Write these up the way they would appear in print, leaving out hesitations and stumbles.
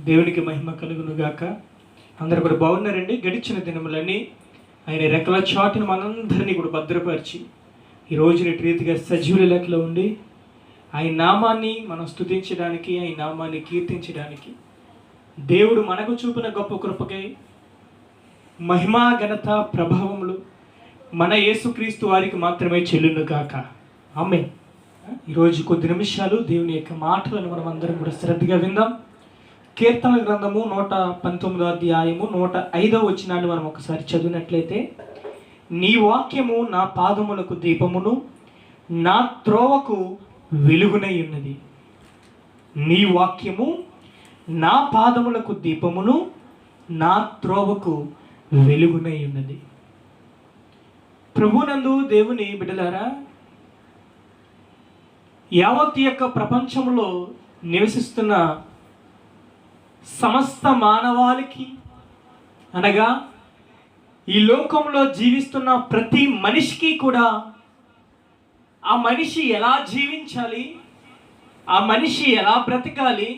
దేవునికి మహిమ కలుగును గాక. అందరూ కూడా బాగున్నారండి. గడిచిన దినములన్నీ ఆయన రెక్కల చాటును మనందరినీ కూడా భద్రపరిచి ఈ రోజు రీతిగా సజీవుల లెక్కలో ఉండి ఆయన నామాన్ని మనం స్తుతించడానికి, ఆయన నామాన్ని కీర్తించడానికి దేవుడు మనకు చూపిన గొప్ప కృపకై మహిమా ఘనత ప్రభావములు మన యేసుక్రీస్తు వారికి మాత్రమే చెల్లును గాక. ఆమేన్. ఈరోజు కొద్ది నిమిషాలు దేవుని యొక్క మాటలను మనం అందరం కూడా శ్రద్ధగా విందాం. కీర్తన గ్రంథము 119 అధ్యాయము 105 వచనాన్ని మనం ఒకసారి చదివినట్లయితే, నీ వాక్యము నా పాదములకు దీపమును నా త్రోవకు వెలుగునై ఉన్నది. నీ వాక్యము నా పాదములకు దీపమును నా త్రోవకు వెలుగునై ఉన్నది. ప్రభునందు దేవుని బిడ్డలారా, యావత్ యొక్క ప్రపంచంలో నివసిస్తున్న సమస్త మానవాళికి అనగా ఈ లోకంలో జీవిస్తున్న ప్రతి మనిషికి కూడా ఆ మనిషి ఎలా జీవించాలి, ఆ మనిషి ఎలా బ్రతకాలి,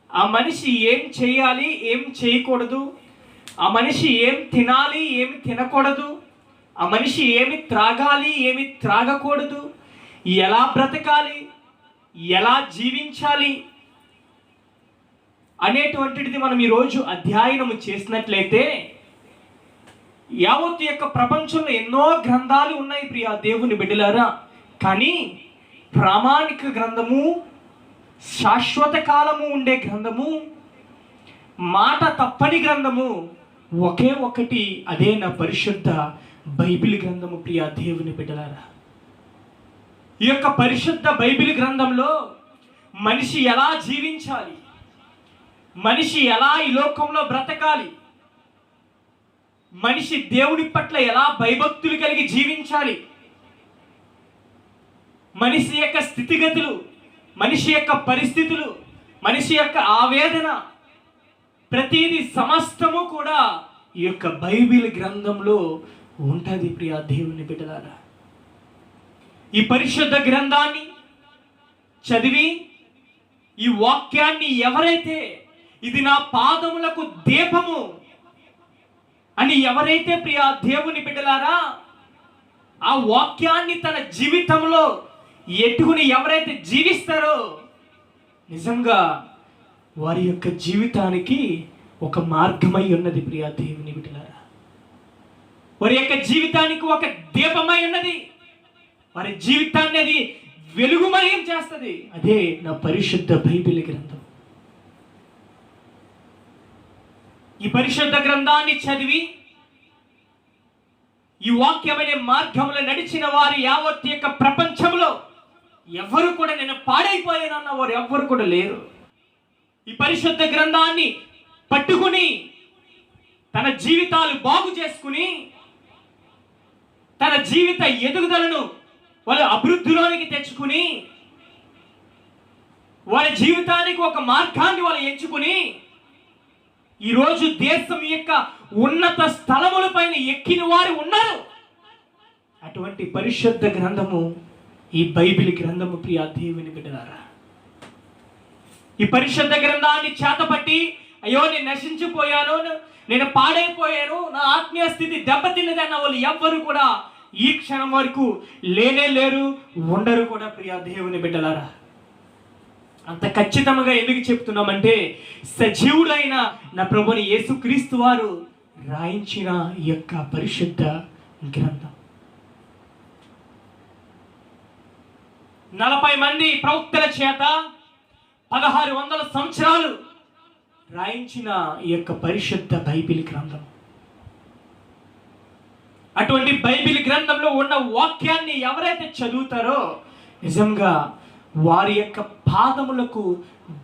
ఆ మనిషి ఏం చేయాలి, ఏం చేయకూడదు, ఆ మనిషి ఏం తినాలి, ఏమి తినకూడదు, ఆ మనిషి ఏమి త్రాగాలి, ఏమి త్రాగకూడదు, ఎలా బ్రతకాలి, ఎలా జీవించాలి అనేటువంటిది మనం ఈరోజు అధ్యయనం చేసినట్లయితే, యావత్ యొక్క ప్రపంచంలో ఎన్నో గ్రంథాలు ఉన్నాయి ప్రియ దేవుని బిడ్డలారా. కానీ ప్రామాణిక గ్రంథము, శాశ్వత కాలము ఉండే గ్రంథము, మాట తప్పని గ్రంథము ఒకే ఒకటి, అదే నా పరిశుద్ధ బైబిల్ గ్రంథము ప్రియ దేవుని బిడ్డలారా. ఈ యొక్క పరిశుద్ధ బైబిల్ గ్రంథంలో మనిషి ఎలా జీవించాలి, మనిషి ఎలా ఈ లోకంలో బ్రతకాలి, మనిషి దేవుని పట్ల ఎలా భయభక్తులు కలిగి జీవించాలి, మనిషి యొక్క స్థితిగతులు, మనిషి యొక్క పరిస్థితులు, మనిషి యొక్క ఆవేదన, ప్రతిదీ సమస్తము కూడా ఈ యొక్క బైబిల్ గ్రంథంలో ఉంటుంది ప్రియ దేవుని బిడ్డలారా. ఈ పరిశుద్ధ గ్రంథాన్ని చదివి ఈ వాక్యాన్ని ఎవరైతే ఇది నా పాదములకు దీపము అని ఎవరైతే ప్రియ దేవుని బిడ్డలారా ఆ వాక్యాన్ని తన జీవితంలో ఎట్టుకుని ఎవరైతే జీవిస్తారో, నిజంగా వారి యొక్క జీవితానికి ఒక మార్గమై ఉన్నది ప్రియ దేవుని బిడ్డలారా. వారి యొక్క జీవితానికి ఒక దీపమై ఉన్నది. వారి జీవితాన్ని అది వెలుగుమయం చేస్తుంది. అదే నా పరిశుద్ధ బైబిల్ గ్రంథం. ఈ పరిశుద్ధ గ్రంథాన్ని చదివి ఈ వాక్యమనే మార్గంలో నడిచిన వారు యావత్ యొక్క ప్రపంచంలో ఎవరు కూడా నేను పాడైపోయానన్న వారు ఎవ్వరు కూడా లేరు. ఈ పరిశుద్ధ గ్రంథాన్ని పట్టుకుని తన జీవితాలు బాగు చేసుకుని తన జీవిత ఎదుగుదలను వాళ్ళు అభివృద్ధిలోనికి తెచ్చుకుని వాళ్ళ జీవితానికి ఒక మార్గాన్ని వాళ్ళు ఎంచుకుని ఈరోజు దేశం యొక్క ఉన్నత స్థలముల పైన ఎక్కిన వారు ఉన్నారు. అటువంటి పరిశుద్ధ గ్రంథము ఈ బైబిల్ గ్రంథము ప్రియ దేవుని బిడ్డలారా. ఈ పరిశుద్ధ గ్రంథాన్ని చేతపట్టి అయ్యో నేను నశించిపోయాను, నేను పాడైపోయాను, నా ఆత్మీయ స్థితి దెబ్బతిన్నదన్న వాళ్ళు ఎవ్వరు కూడా ఈ క్షణం వరకు లేనే లేరు, ఉండరు కూడా ప్రియ దేవుని బిడ్డలారా. అంత ఖచ్చితంగా ఎందుకు చెప్తున్నామంటే, సజీవుడైన నా ప్రభుని యేసుక్రీస్తు వారు రాయించిన ఈ యొక్క పరిశుద్ధ గ్రంథం 40 మంది ప్రవక్తల చేత 1600 సంవత్సరాలు రాయించిన ఈ యొక్క పరిశుద్ధ బైబిల్ గ్రంథం. అటువంటి బైబిల్ గ్రంథంలో ఉన్న వాక్యాన్ని ఎవరైతే చదువుతారో నిజంగా వారి యొక్క పాదములకు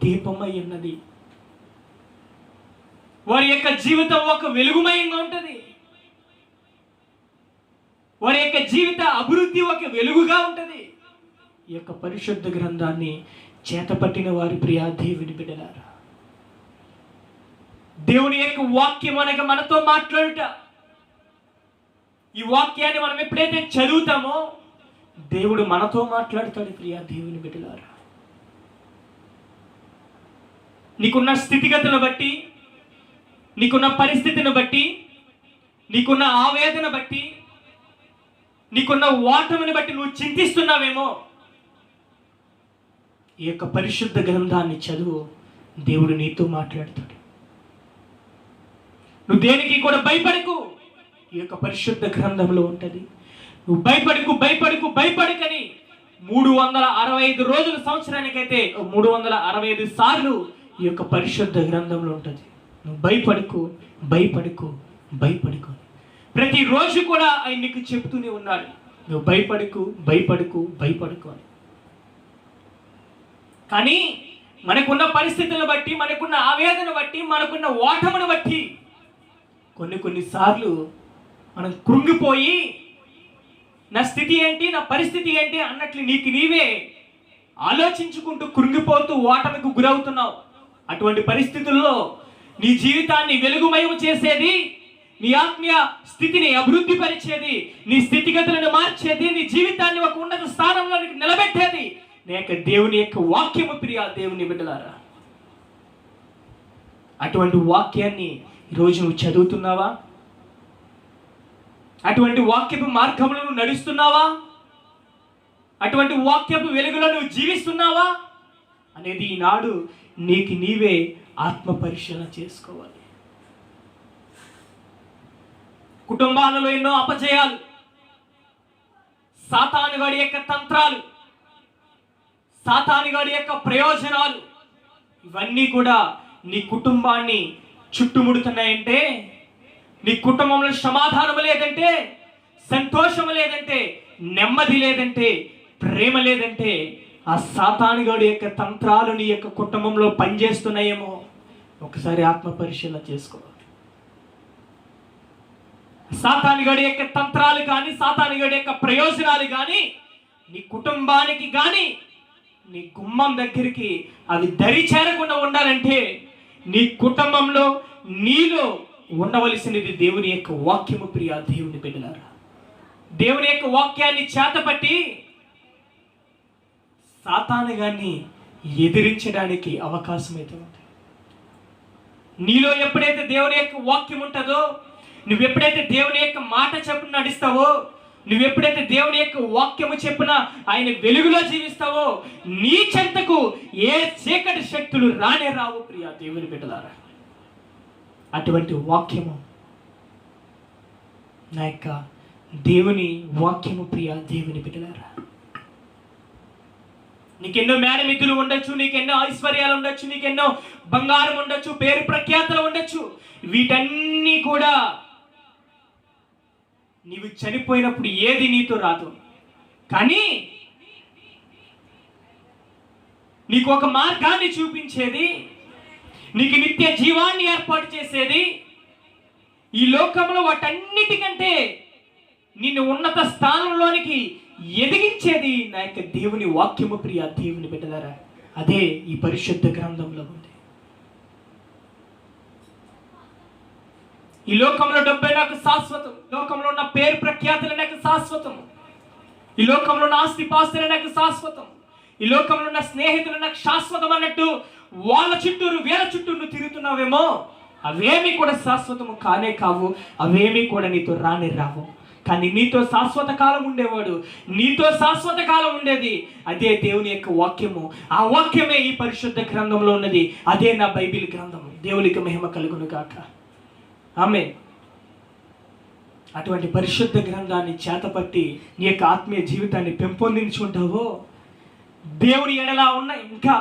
దీపమై ఉన్నది. వారి యొక్క జీవితం ఒక వెలుగుమయంగా ఉంటుంది. వారి యొక్క జీవిత అభివృద్ధి ఒక వెలుగుగా ఉంటుంది. ఈ యొక్క పరిశుద్ధ గ్రంథాన్ని చేతపట్టిన వారి ప్రియ దేవుని బిడ్డలారా, దేవుని యొక్క వాక్యం అనగా మనతో మాట్లాడుట. ఈ వాక్యాన్ని మనం ఎప్పుడైతే చదువుతామో దేవుడు మనతో మాట్లాడతాడు ప్రియ దేవుని బిడ్డలారా. నీకున్న స్థితిగతులను బట్టి, నీకున్న పరిస్థితిని బట్టి, నీకున్న ఆవేదన బట్టి, నీకున్న ఓటమిని బట్టి నువ్వు చింతిస్తున్నావేమో. ఈ యొక్క పరిశుద్ధ గ్రంథాన్ని చదువు, దేవుడు నీతో మాట్లాడతాడు. నువ్వు దేనికి కూడా భయపడకు, ఈ యొక్క పరిశుద్ధ గ్రంథంలో ఉంటుంది. నువ్వు భయపడకని 365 రోజుల సంవత్సరానికైతే 365 సార్లు ఈ యొక్క పరిశుద్ధ గ్రంథంలో ఉంటుంది. నువ్వు భయపడకు. ప్రతిరోజు కూడా ఆయన నీకు చెప్తూనే ఉన్నాడు, నువ్వు భయపడకు అని. కానీ మనకున్న పరిస్థితులను బట్టి, మనకున్న ఆవేదన బట్టి, మనకున్న ఓటమును బట్టి కొన్నిసార్లు మనం కృంగిపోయి నా స్థితి ఏంటి, నా పరిస్థితి ఏంటి అన్నట్లు నీకు నీవే ఆలోచించుకుంటూ కృంగిపోతూ ఓటమికి గురవుతున్నావు. అటువంటి పరిస్థితుల్లో నీ జీవితాన్ని వెలుగుమయం చేసేది, నీ ఆత్మీయ స్థితిని అభివృద్ధి పరిచేది, నీ స్థితిగతులను మార్చేది, నీ జీవితాన్ని ఒక ఉన్నత స్థానంలో నిలబెట్టేది దేవుని యొక్క వాక్యము. ప్రియా దేవుని బిడ్డలారా, అటువంటి వాక్యాన్ని ఈరోజు నువ్వు చదువుతున్నావా? అటువంటి వాక్యపు మార్గంలో నువ్వు నడుస్తున్నావా? అటువంటి వాక్యపు వెలుగులో నువ్వు జీవిస్తున్నావా అనేది ఈనాడు నీకు నీవే ఆత్మ పరిశీలన చేసుకోవాలి. కుటుంబాలలో ఎన్నో అపజయాలు, సాతానుగాడి యొక్క తంత్రాలు, సాతానుగాడి యొక్క ప్రయోజనాలు, ఇవన్నీ కూడా నీ కుటుంబాన్ని చుట్టుముడుతున్నాయంటే, నీ కుటుంబంలో సమాధానం లేదంటే, సంతోషం లేదంటే, నెమ్మది లేదంటే, ప్రేమ లేదంటే, ఆ సాతానుగాడి యొక్క తంత్రాలు నీ యొక్క కుటుంబంలో పనిచేస్తున్నాయేమో ఒకసారి ఆత్మ పరిశీలన చేసుకో. సాతానుగాడి యొక్క తంత్రాలు కానీ, సాతానుగాడి యొక్క ప్రయోజనాలు కానీ నీ కుటుంబానికి కానీ, నీ గుమ్మం దగ్గరికి అవి దరి చేరకుండా ఉండాలంటే నీ కుటుంబంలో నీలో ఉండవలసినది దేవుని యొక్క వాక్యము. ప్రియా దేవుని బిడ్డలారా, దేవుని యొక్క వాక్యాన్ని చేతపట్టి సాతాను గాన్ని ఎదిరించడానికి అవకాశం అయితే ఉంది. నీలో ఎప్పుడైతే దేవుని యొక్క వాక్యం ఉంటుందో, నువ్వెప్పుడైతే దేవుని యొక్క మాట చెప్పున నడుస్తావో, నువ్వెప్పుడైతే దేవుని యొక్క వాక్యము చెప్పున ఆయన వెలుగులో జీవిస్తావో, నీ చెంతకు ఏ చీకటి శక్తులు రానే రావు. ప్రియా దేవుని బిడ్డలారా, అటువంటి వాక్యము నా యొక్క దేవుని వాక్యము. ప్రియా దేవుని బిడ్డలారా, నీకెన్నో మేనమిద్దులు ఉండొచ్చు, నీకెన్నో ఐశ్వర్యాలు ఉండొచ్చు, నీకెన్నో బంగారం ఉండొచ్చు, పేరు ప్రఖ్యాతలు ఉండొచ్చు. వీటన్నీ కూడా నీవు చనిపోయినప్పుడు ఏది నీతో రాదు. కానీ నీకు ఒక మార్గాన్ని చూపించేది, నీకు నిత్య జీవాన్ని ఏర్పాటు చేసేది, ఈ లోకంలో వాటన్నిటికంటే నిన్ను ఉన్నత స్థానంలోనికి ఎదిగించేది నా యొక్క దేవుని వాక్యము. ప్రియా దేవుని బిడ్డలారా, అదే ఈ పరిశుద్ధ గ్రంథంలో ఉంది. ఈ లోకంలో డబ్బే నాకు శాశ్వతం, లోకంలో ఉన్న పేరు ప్రఖ్యాతులు నాకు శాశ్వతం, ఈ లోకంలో ఉన్న ఆస్తిపాస్తులు నాకు శాశ్వతం, ఈ లోకంలో ఉన్న స్నేహితులు నాకు శాశ్వతం అన్నట్టు వాళ్ళ చుట్టూరు వీళ్ళ చుట్టూరు తిరుగుతున్నావేమో, అవేమీ కూడా శాశ్వతము కానే కావు, అవేమీ కూడా నీతో రానే రావు. కానీ నీతో శాశ్వత కాలం ఉండేవాడు, నీతో శాశ్వత కాలం ఉండేది అదే దేవుని యొక్క వాక్యము. ఆ వాక్యమే ఈ పరిశుద్ధ గ్రంథంలో ఉన్నది, అదే నా బైబిల్ గ్రంథము. దేవునికి మహిమ కలుగును గాక. ఆమేన్. అటువంటి పరిశుద్ధ గ్రంథాన్ని చేతపట్టి నీ యొక్క ఆత్మీయ జీవితాన్ని పెంపొందించుకుంటావో, దేవుని ఎడలా ఉన్న ఇంకా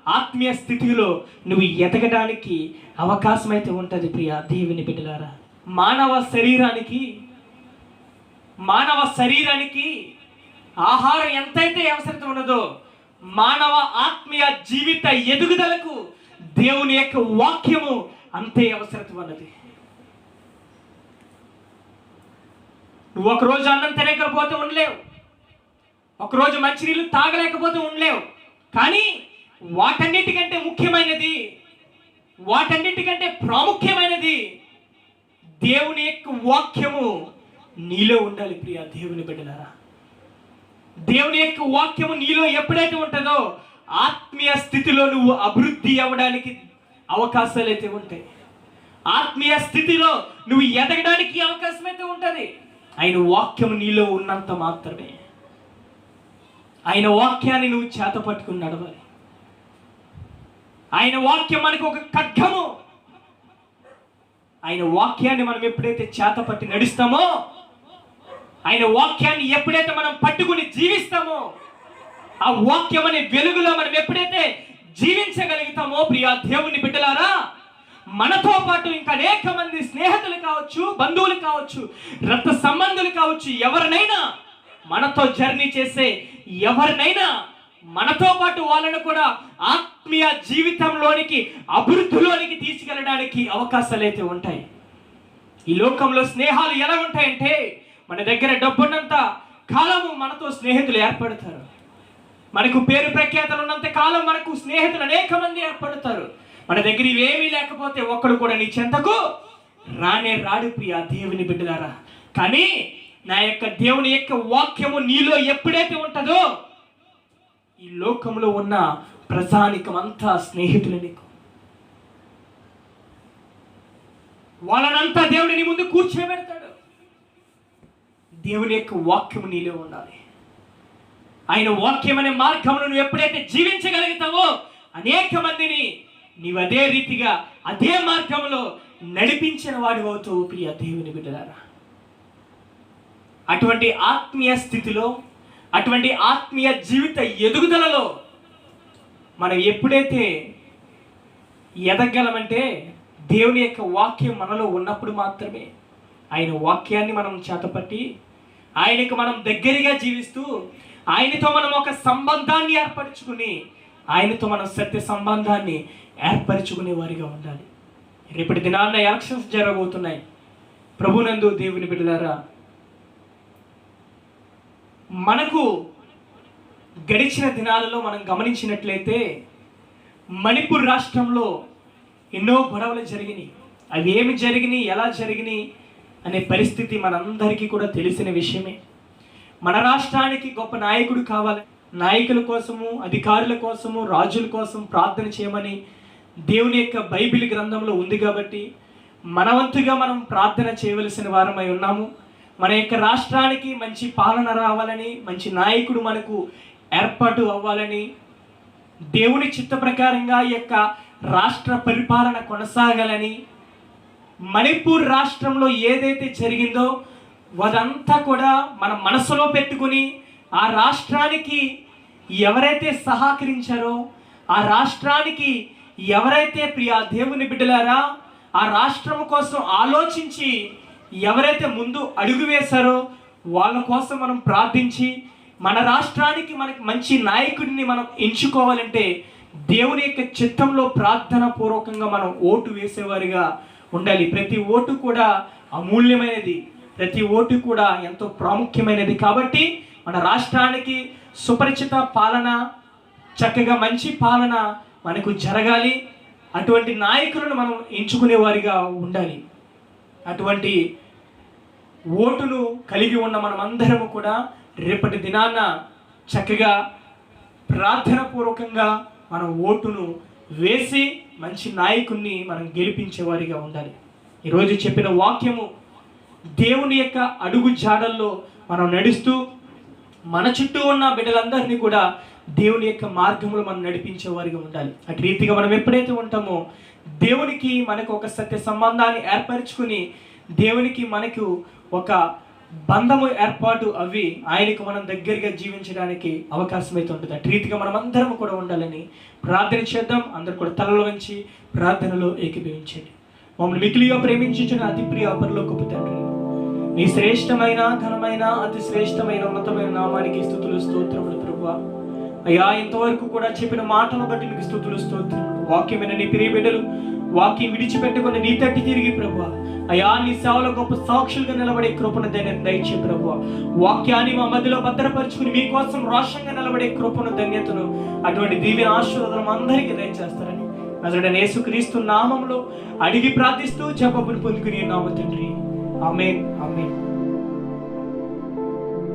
ఆత్మీయ స్థితిలో నువ్వు ఎదగడానికి అవకాశం అయితే ఉంటుంది. ప్రియా దేవుని బిడ్డలారా, మానవ శరీరానికి ఆహారం ఎంతైతే అవసరం ఉన్నదో, మానవ ఆత్మీయ జీవిత ఎదుగుదలకు దేవుని యొక్క వాక్యము అంతే అవసరం ఉన్నది. నువ్వు ఒకరోజు అన్నం తినకపోతే ఉండలేవు, ఒకరోజు మంచినీళ్ళు తాగలేకపోతే ఉండలేవు. కానీ వాటన్నిటికంటే ముఖ్యమైనది, వాటన్నిటికంటే ప్రాముఖ్యమైనది దేవుని యొక్క వాక్యము నీలో ఉండాలి. ప్రియా దేవుని బిడ్డలారా, దేవుని యొక్క వాక్యము నీలో ఎప్పుడైతే ఉంటుందో ఆత్మీయ స్థితిలో నువ్వు అభివృద్ధి అవ్వడానికి అవకాశాలు అయితే ఉంటాయి. ఆత్మీయ స్థితిలో నువ్వు ఎదగడానికి అవకాశం అయితే ఉంటుంది. ఆయన వాక్యం నీలో ఉన్నంత మాత్రమే. ఆయన వాక్యాన్ని నువ్వు చేత పట్టుకుని నడవాలి. ఆయన వాక్యం మనకు ఒక ఖడ్గము. ఆయన వాక్యాన్ని మనం ఎప్పుడైతే చేత పట్టి నడుస్తామో, ఆయన వాక్యాన్ని ఎప్పుడైతే మనం పట్టుకుని జీవిస్తామో, ఆ వాక్యం అనే వెలుగులో మనం ఎప్పుడైతే జీవించగలుగుతామో, ప్రియా దేవుని బిడ్డలారా, మనతో పాటు ఇంకా అనేక మంది స్నేహితులు కావచ్చు, బంధువులు కావచ్చు, రక్త సంబంధులు కావచ్చు, ఎవరినైనా మనతో జర్నీ చేసే ఎవరినైనా మనతో పాటు వాళ్ళను కూడా ఆత్మీయ జీవితంలోనికి, అభివృద్ధిలోనికి తీసుకెళ్ళడానికి అవకాశాలు అయితే ఉంటాయి. ఈ లోకంలో స్నేహాలు ఎలా ఉంటాయంటే, మన దగ్గర డబ్బున్నంత కాలము మనతో స్నేహితులు ఏర్పడతారు. మనకు పేరు ప్రఖ్యాతలు ఉన్నంత కాలం మనకు స్నేహితులు అనేక మంది ఏర్పడతారు. మన దగ్గర ఇవేమీ లేకపోతే ఒక్కడు కూడా నీ చెంతకు రానే రాడు ప్రియా దేవుని బిడ్డలారా. కానీ నా యొక్క దేవుని యొక్క వాక్యము నీలో ఎప్పుడైతే ఉంటుందో, ఈ లోకంలో ఉన్న ప్రజానికం అంతా స్నేహితులు నీకు. వాళ్ళనంతా దేవుడిని ముందు కూర్చోబెడతాడు. దేవుని యొక్క వాక్యము నీలో ఉండాలి. ఆయన వాక్యం అనే మార్గమును నువ్వు ఎప్పుడైతే జీవించగలుగుతావో, అనేక మందిని నీవు అదే రీతిగా అదే మార్గంలో నడిపించిన వాడు అవుతావు ప్రియ దేవుని బిడ్డలారా. అటువంటి ఆత్మీయ స్థితిలో, అటువంటి ఆత్మీయ జీవిత ఎదుగుదలలో మనం ఎప్పుడైతే ఎదగలమంటే, దేవుని యొక్క వాక్యం మనలో ఉన్నప్పుడు మాత్రమే. ఆయన వాక్యాన్ని మనం చేతపట్టి ఆయనకు మనం దగ్గరగా జీవిస్తూ, ఆయనతో మనం ఒక సంబంధాన్ని ఏర్పరచుకుని, ఆయనతో మనం సత్య సంబంధాన్ని ఏర్పరచుకునే వారిగా ఉండాలి. రేపటి దినాన్న ఎలక్షన్స్ జరగబోతున్నాయి. ప్రభునందు దేవుని బిడ్డలారా, మనకు గడిచిన దినాలలో మనం గమనించినట్లయితే మణిపూర్ రాష్ట్రంలో ఎన్నో గొడవలు జరిగినాయి. అవి ఏమి జరిగినాయి, ఎలా జరిగినాయి అనే పరిస్థితి మనందరికీ కూడా తెలిసిన విషయమే. మన రాష్ట్రానికి గొప్ప నాయకుడు కావాలి. నాయకుల కోసము, అధికారుల కోసము, రాజుల కోసం ప్రార్థన చేయమని దేవుని యొక్క బైబిల్ గ్రంథంలో ఉంది. కాబట్టి మనవంతుగా మనం ప్రార్థన చేయవలసిన వారమై ఉన్నాము. మన యొక్క రాష్ట్రానికి మంచి పాలన రావాలని, మంచి నాయకుడు మనకు ఏర్పాటు అవ్వాలని, దేవుని చిత్త ప్రకారంగా ఈ యొక్క రాష్ట్ర పరిపాలన కొనసాగాలని, మణిపూర్ రాష్ట్రంలో ఏదైతే జరిగిందో అదంతా కూడా మన మనసులో పెట్టుకుని, ఆ రాష్ట్రానికి ఎవరైతే సహకరించారో, ఆ రాష్ట్రానికి ఎవరైతే ప్రియా దేవుని బిడ్డలారా ఆ రాష్ట్రం కోసం ఆలోచించి ఎవరైతే ముందు అడుగు వేశారో వాళ్ళ కోసం మనం ప్రార్థించి, మన రాష్ట్రానికి మనకి మంచి నాయకుడిని మనం ఎంచుకోవాలంటే దేవుని యొక్క చిత్తంలో ప్రార్థన పూర్వకంగా మనం ఓటు వేసేవారిగా ఉండాలి. ప్రతి ఓటు కూడా అమూల్యమైనది, ప్రతి ఓటు కూడా ఎంతో ప్రాముఖ్యమైనది. కాబట్టి మన రాష్ట్రానికి సుపరిచిత పాలన, చక్కగా మంచి పాలన మనకు జరగాలి. అటువంటి నాయకులను మనం ఎంచుకునేవారిగా ఉండాలి. అటువంటి ఓటును కలిగి ఉన్న మనమందరము కూడా రేపటి దినాన చక్కగా ప్రార్థన పూర్వకంగా మనం ఓటును వేసి మంచి నాయకుడిని మనం గెలిపించేవారిగా ఉండాలి. ఈరోజు చెప్పిన వాక్యము దేవుని యొక్క అడుగు జాడల్లో మనం నడుస్తూ మన చుట్టూ ఉన్న బిడ్డలందరినీ కూడా దేవుని యొక్క మార్గంలో మనం నడిపించేవారిగా ఉండాలి. అటు రీతిగా మనం ఎప్పుడైతే ఉంటామో దేవునికి మనకు ఒక సత్య సంబంధాన్ని ఏర్పరచుకుని, దేవునికి మనకు ఒక బంధము ఏర్పాటు అవి ఆయనకు మనం దగ్గరగా జీవించడానికి అవకాశం అయితే ఉంటుంది. అటు రీతిగా మనం అందరం కూడా ఉండాలని ప్రార్థన చేద్దాం. అందరూ కూడా తలలో వంచి ప్రార్థనలో ఏకీభవించండి. మమ్మల్ని మిక్కిలిగా ప్రేమించిన అతి ప్రియ పరలోకపు తండ్రి, నీ శ్రేష్టమైన, ఘనమైన, అతి శ్రేష్టమైన, ఉన్నతమైన నామానికి స్తుతులు స్తోత్రములు ప్రభువా. అయ్యా, ఇంతవరకు కూడా చెప్పిన మాటను బట్టి మీకు స్తుతులు స్తోత్రములు. వాక్యమైన నీ ప్రియ బిడ్డలు వాక్యం విడిచిపెట్టుకుని నీ తట్టి తిరిగి ప్రభువా అయ్యా, నీ సేవలో గొప్ప సాక్షులుగా నిలబడే కృపను దయచే ప్రభువా. వాక్యాన్ని మా మధ్యలో భద్రపరుచుకుని మీకోసం రోషంగా నిలబడే కృపను, ధన్యతను, అటువంటి దీవెన ఆశీర్వాదం అందరికీ దయచేస్తారని నజరేయుడైన యేసుక్రీస్తు నామములో అడిగి ప్రార్థిస్తూ జవాబును పొందుకుని నామ తండ్రి. ఆమేన్, ఆమేన్.